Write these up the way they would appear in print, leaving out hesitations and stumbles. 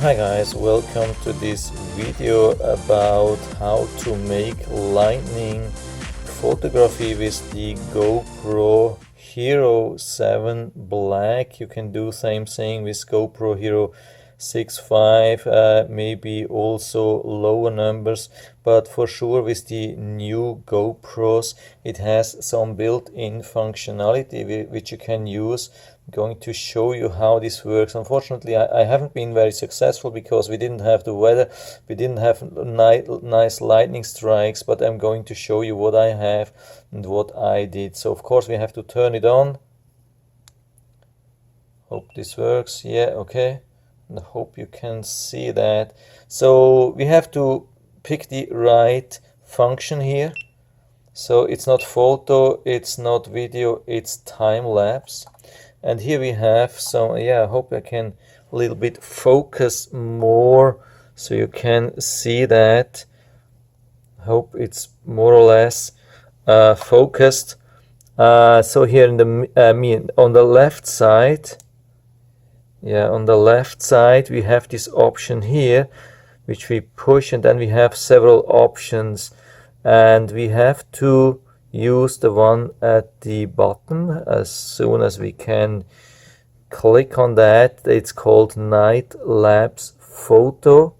Hi guys, welcome to this video about how to make lightning photography with the GoPro Hero 7 Black. You can do same thing with GoPro Hero 6.5, maybe also lower numbers, but for sure with the new GoPros it has some built-in functionality which you can use. I'm going to show you how this works. Unfortunately, I haven't been very successful because we didn't have the weather, we didn't have nice lightning strikes, but I'm going to show you what I have and what I did. So of course we have to turn it on. Hope this works. Yeah, okay. And I hope you can see that. So we have to pick the right function here. So it's not photo, it's not video, it's time lapse. And here we have some, I hope I can a little bit focus more so you can see that. I hope it's more or less focused. So here in the on the left side, on the left side we have this option here which we push, and then we have several options, and we have to use the one at the bottom. As soon as we can click on that, it's called Night Lapse Photo,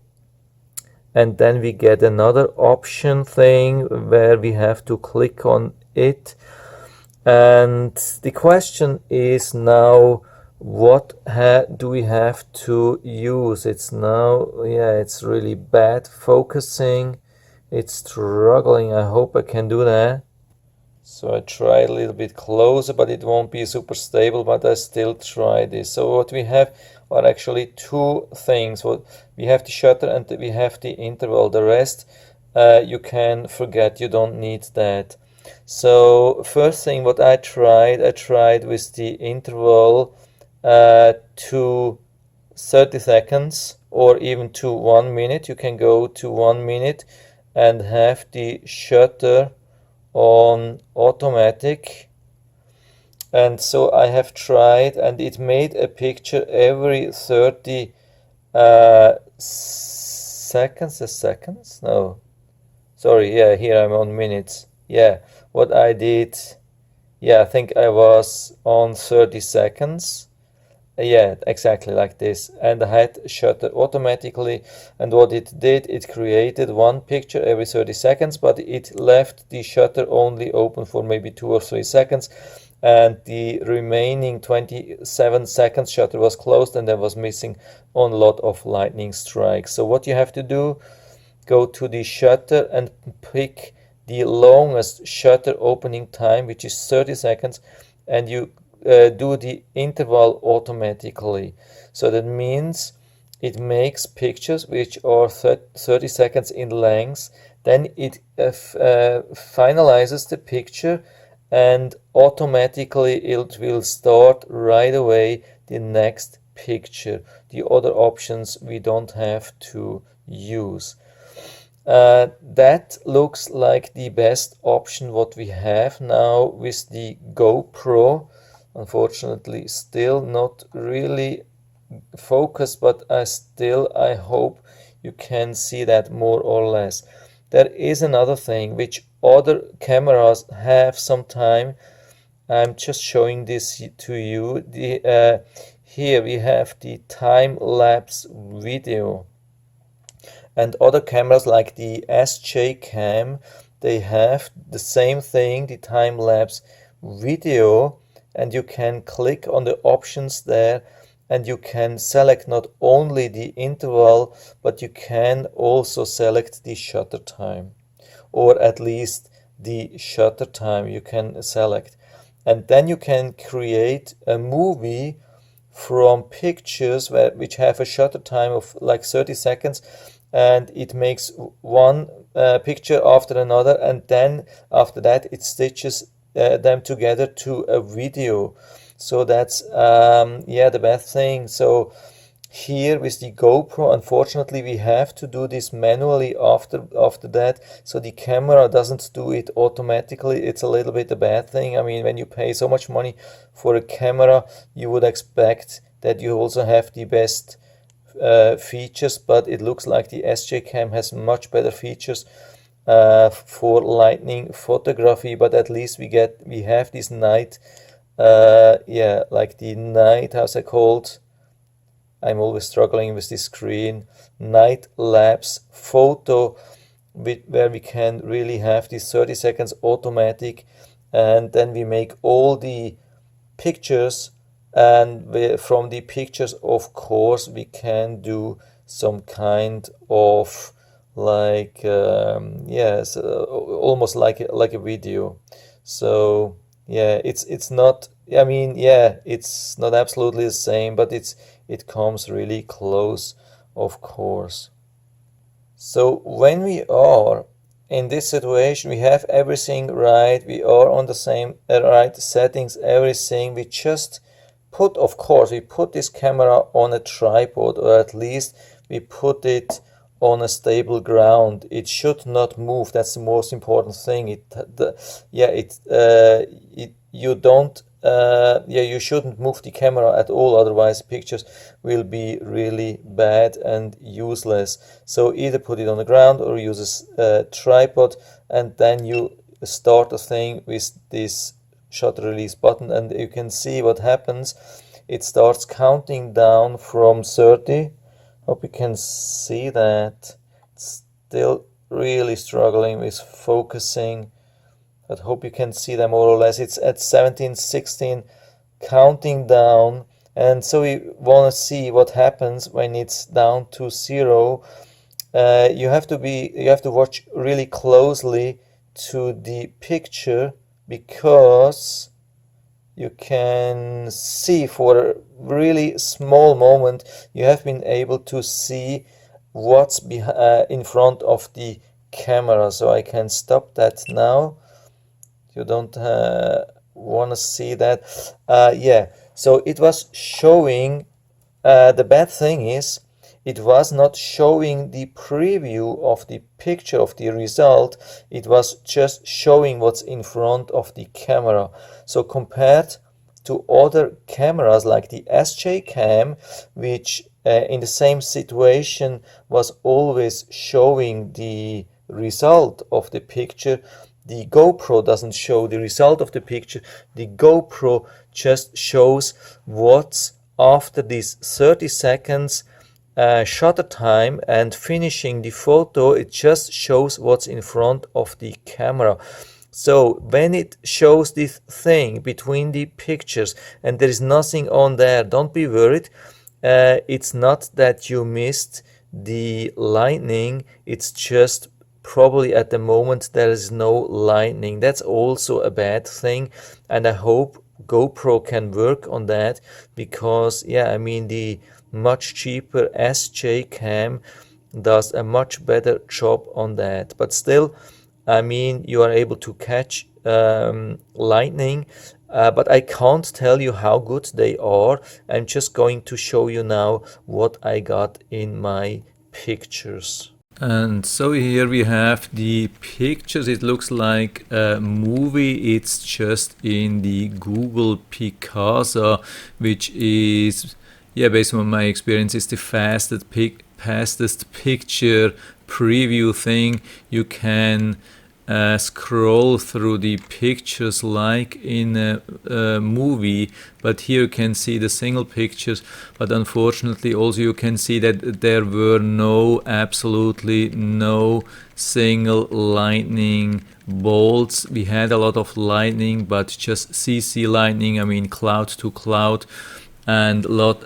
and then we get another option thing where we have to click on it. And the question is now, what do we have to use? It's now, it's really bad focusing, it's struggling. I hope I can do that. So I try a little bit closer, but it won't be super stable, but I still try this. So what we have are actually two things. What we have the shutter and we have the interval. The rest you can forget, you don't need that. So first thing what I tried with the interval to 30 seconds or even to 1 minute. You can go to 1 minute and have the shutter on automatic, and so I have tried, and it made a picture every 30 seconds. No, sorry, here I'm on minutes. What I did, I think I was on 30 seconds. Exactly like this, and I had shutter automatically, and what it did, it created one picture every 30 seconds, but it left the shutter only open for maybe 2 or 3 seconds, and the remaining 27 seconds shutter was closed, and there was missing on a lot of lightning strikes. So what you have to do, go to the shutter and pick the longest shutter opening time, which is 30 seconds, and you do the interval automatically. So that means it makes pictures which are 30 seconds in length, then it finalizes the picture, and automatically it will start right away the next picture. The other options we don't have to use. That looks like the best option what we have now with the GoPro. Unfortunately, still not really focused, but I hope you can see that more or less. There is another thing which other cameras have sometime. I'm just showing this to you. Here we have the time-lapse video, and other cameras like the SJ Cam, they have the same thing, the time-lapse video. And you can click on the options there, and you can select not only the interval, but you can also select the shutter time, or at least the shutter time you can select. And then you can create a movie from pictures which have a shutter time of like 30 seconds, and it makes one picture after another, and then after that it stitches them together to a video. So that's the best thing. So here with the GoPro, unfortunately we have to do this manually after that, so the camera doesn't do it automatically. It's a little bit a bad thing. I mean, when you pay so much money for a camera, you would expect that you also have the best features, but it looks like the SJ Cam has much better features for lightning photography. But at least we have this night, yeah, like the night, how's it called? I'm always struggling with this screen. Night lapse photo, where we can really have these 30 seconds automatic, and then we make all the pictures, and from the pictures, of course, we can do some kind of like yes, almost like a video. So yeah, it's not, I mean, yeah, it's not absolutely the same, but it comes really close, of course. So when we are in this situation, we have everything right, we are on the same right settings, everything. We just put, of course, we put this camera on a tripod, or at least we put it on a stable ground. It should not move. That's the most important thing. You don't you shouldn't move the camera at all, otherwise pictures will be really bad and useless. So either put it on the ground or use a tripod, and then you start the thing with this shutter release button, and you can see what happens. It starts counting down from 30. Hope you can see that. It's still really struggling with focusing, but hope you can see that more or less. It's at 17, 16, counting down. And so we want to see what happens when it's down to 0. You have to watch really closely to the picture, because you can see for a really small moment you have been able to see what's in front of the camera. So I can stop that now. You don't want to see that. Yeah, so it was showing, the bad thing is it was not showing the preview of the picture of the result. It was just showing what's in front of the camera. So compared to other cameras like the SJ Cam, which in the same situation was always showing the result of the picture, the GoPro doesn't show the result of the picture. The GoPro just shows what's after these 30 seconds shutter time and finishing the photo. It just shows what's in front of the camera. So when it shows this thing between the pictures and there is nothing on there, don't be worried. It's not that you missed the lightning, it's just probably at the moment there is no lightning. That's also a bad thing, and I hope GoPro can work on that, because yeah, I mean, the much cheaper SJ Cam does a much better job on that. But still, I mean, you are able to catch lightning, but I can't tell you how good they are. I'm just going to show you now what I got in my pictures. And so here we have the pictures. It looks like a movie. It's just in the Google Picasa, which is, yeah, based on my experience, is the fastest picture preview thing. You can scroll through the pictures like in a movie, but here you can see the single pictures. But unfortunately also you can see that there were absolutely no single lightning bolts. We had a lot of lightning, but just CC lightning, I mean cloud to cloud, and a lot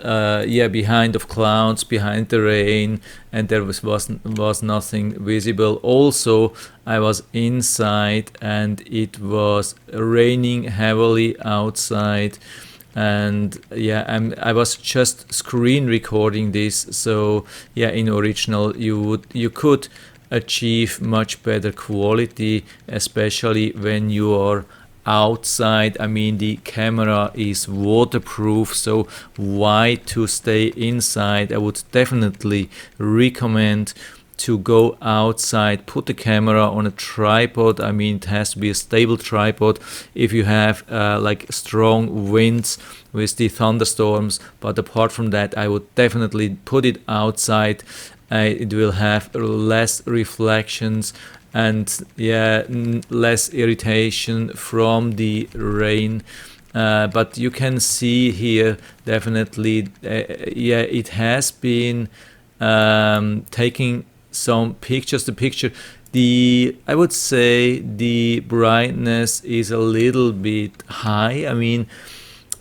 behind of clouds, behind the rain, and there was nothing visible. Also, I was inside and it was raining heavily outside, and yeah, I was just screen recording this. So yeah, in original you could achieve much better quality, especially when you are outside. I mean, the camera is waterproof, so why to stay inside? I would definitely recommend to go outside, put the camera on a tripod. I mean, it has to be a stable tripod if you have like strong winds with the thunderstorms. But apart from that, I would definitely put it outside. It will have less reflections and less irritation from the rain. But you can see here definitely, it has been taking some pictures. I would say the brightness is a little bit high. I mean,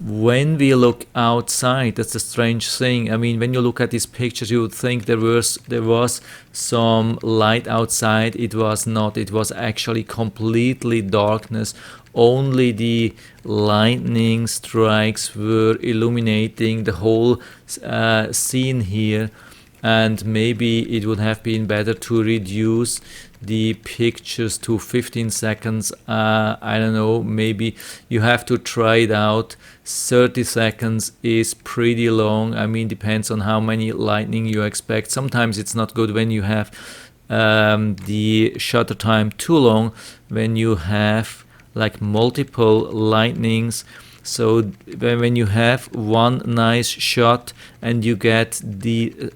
when we look outside, that's a strange thing. I mean, when you look at these pictures, you would think there was some light outside. It was not. It was actually completely darkness. Only the lightning strikes were illuminating the whole scene here. And maybe it would have been better to reduce the pictures to 15 seconds. I don't know, maybe you have to try it out. 30 seconds is pretty long. I mean, depends on how many lightning you expect. Sometimes it's not good when you have the shutter time too long, when you have like multiple lightnings. So when you have one nice shot and you get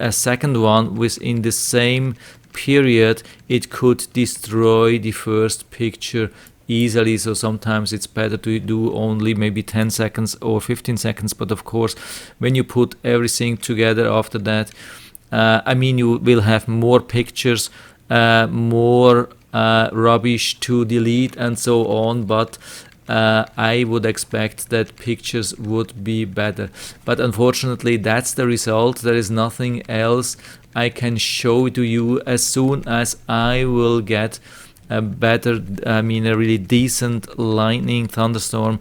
a second one within the same period, it could destroy the first picture easily. So sometimes it's better to do only maybe 10 seconds or 15 seconds. But of course, when you put everything together after that, I mean, you will have more pictures, more rubbish to delete and so on. But I would expect that pictures would be better. But unfortunately, that's the result. There is nothing else I can show to you. As soon as I will get a better, I mean, a really decent lightning thunderstorm,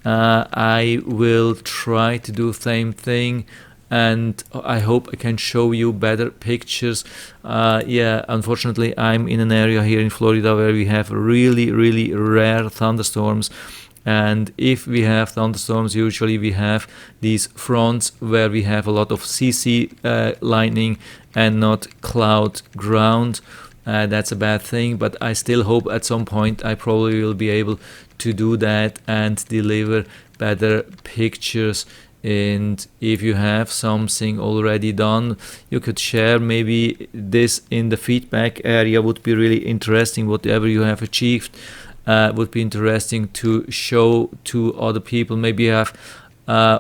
I will try to do the same thing. And I hope I can show you better pictures. Unfortunately, I'm in an area here in Florida where we have really, really rare thunderstorms. And if we have thunderstorms, usually we have these fronts where we have a lot of CC lightning and not cloud ground. That's a bad thing, but I still hope at some point I probably will be able to do that and deliver better pictures. And if you have something already done, you could share maybe this in the feedback area. Would be really interesting. Whatever you have achieved would be interesting to show to other people. Maybe you have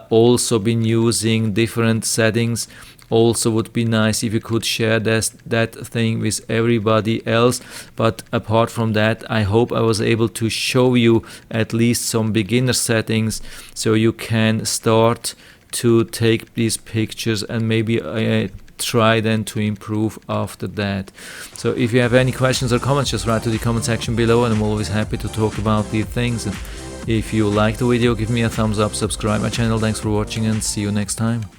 also been using different settings. Also would be nice if you could share that thing with everybody else. But apart from that, I hope I was able to show you at least some beginner settings so you can start to take these pictures and maybe try then to improve after that. So if you have any questions or comments, just write to the comment section below, and I'm always happy to talk about these things. And if you like the video, give me a thumbs up, subscribe my channel. Thanks for watching and see you next time.